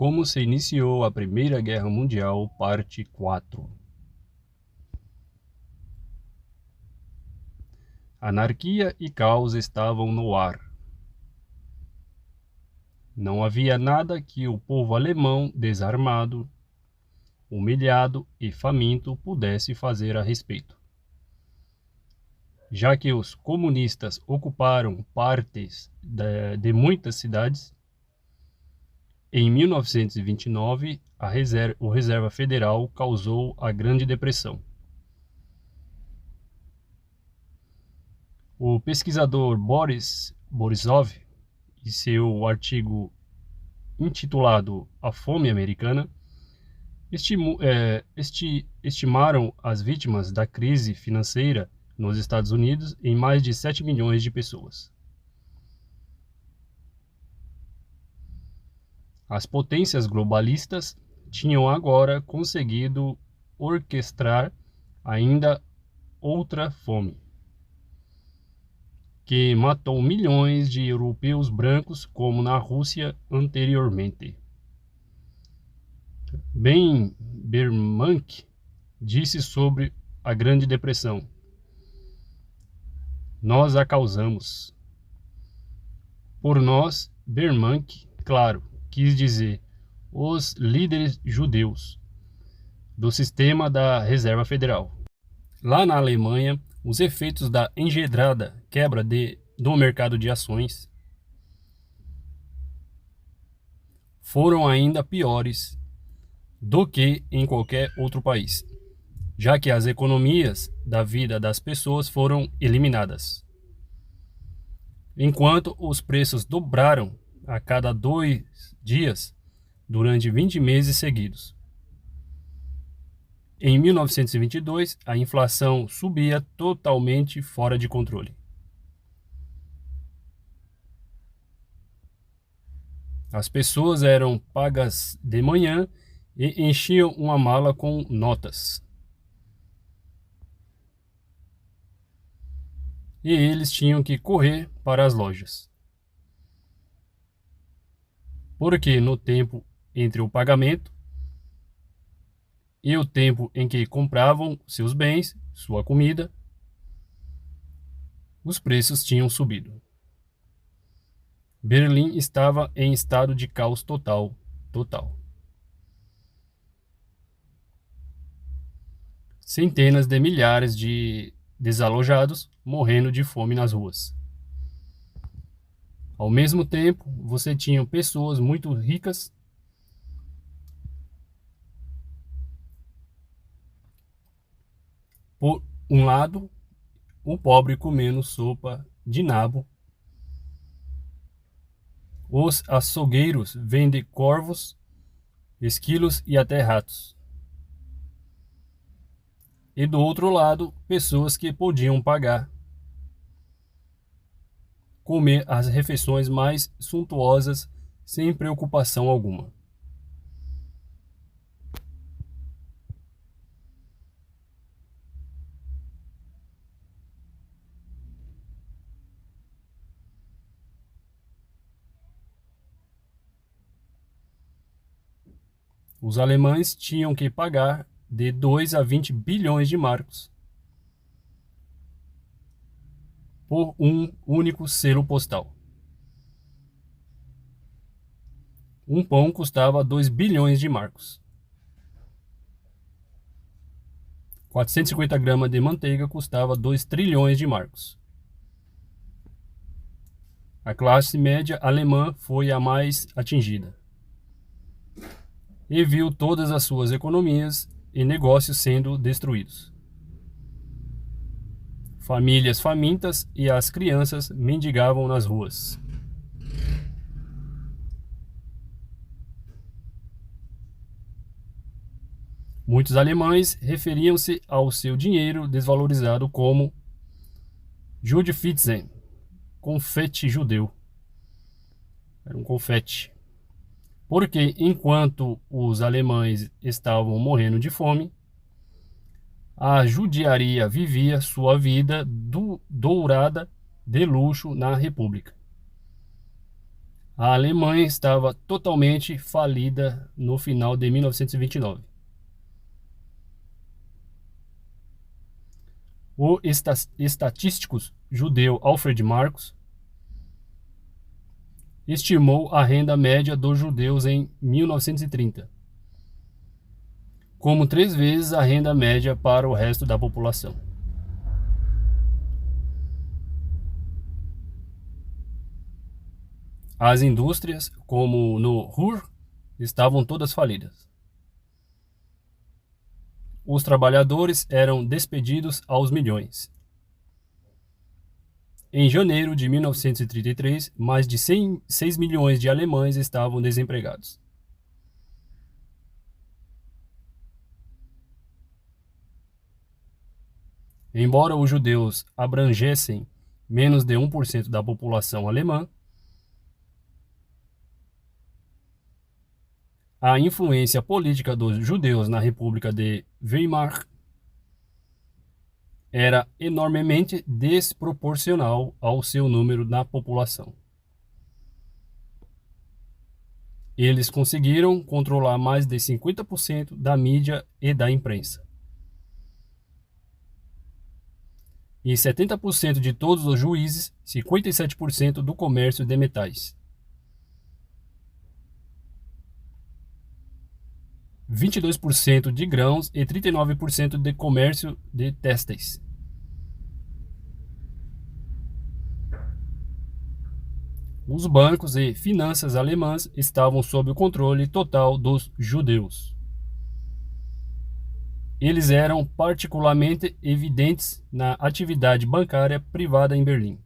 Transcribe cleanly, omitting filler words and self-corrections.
Como se iniciou a Primeira Guerra Mundial, parte 4. Anarquia e caos estavam no ar. Não havia nada que o povo alemão, desarmado, humilhado e faminto, pudesse fazer a respeito. Já que os comunistas ocuparam partes de muitas cidades, em 1929, o Reserva Federal causou a Grande Depressão. O pesquisador Boris Borisov, em seu artigo intitulado A Fome Americana, estimaram as vítimas da crise financeira nos Estados Unidos em mais de 7 milhões de pessoas. As potências globalistas tinham agora conseguido orquestrar ainda outra fome, que matou milhões de europeus brancos, como na Rússia anteriormente. Ben Bernanke disse sobre a Grande Depressão: "Nós a causamos." Por nós, Bernanke, claro, quis dizer os líderes judeus do sistema da Reserva Federal. Lá na Alemanha, os efeitos da engendrada quebra do mercado de ações foram ainda piores do que em qualquer outro país, já que as economias da vida das pessoas foram eliminadas, enquanto os preços dobraram a cada 2 dias durante 20 meses seguidos. Em 1922, a inflação subia totalmente fora de controle. As pessoas eram pagas de manhã e enchiam uma mala com notas. E eles tinham que correr para as lojas, porque no tempo entre o pagamento e o tempo em que compravam seus bens, sua comida, os preços tinham subido. Berlim estava em estado de caos total. Centenas de milhares de desalojados morrendo de fome nas ruas. Ao mesmo tempo, você tinha pessoas muito ricas por um lado, o pobre comendo sopa de nabo. Os açougueiros vendem corvos, esquilos e até ratos. E do outro lado, pessoas que podiam pagar comer as refeições mais suntuosas sem preocupação alguma. Os alemães tinham que pagar de 2 a 20 bilhões de marcos por um único selo postal. Um pão custava 2 bilhões de marcos. 450 gramas de manteiga custava 2 trilhões de marcos. A classe média alemã foi a mais atingida e viu todas as suas economias e negócios sendo destruídos. Famílias famintas e as crianças mendigavam nas ruas. Muitos alemães referiam-se ao seu dinheiro desvalorizado como Judefitzen, confete judeu. Era um confete. Porque enquanto os alemães estavam morrendo de fome, a judiaria vivia sua vida dourada de luxo na República. A Alemanha estava totalmente falida no final de 1929. O estatístico judeu Alfred Marcos estimou a renda média dos judeus em 1930 como 3 vezes a renda média para o resto da população. As indústrias, como no Ruhr, estavam todas falidas. Os trabalhadores eram despedidos aos milhões. Em janeiro de 1933, mais de 6 milhões de alemães estavam desempregados. Embora os judeus abrangessem menos de 1% da população alemã, a influência política dos judeus na República de Weimar era enormemente desproporcional ao seu número na população. Eles conseguiram controlar mais de 50% da mídia e da imprensa. E 70% de todos os juízes, 57% do comércio de metais. 22% de grãos e 39% de comércio de têxteis. Os bancos e finanças alemãs estavam sob o controle total dos judeus. Eles eram particularmente evidentes na atividade bancária privada em Berlim.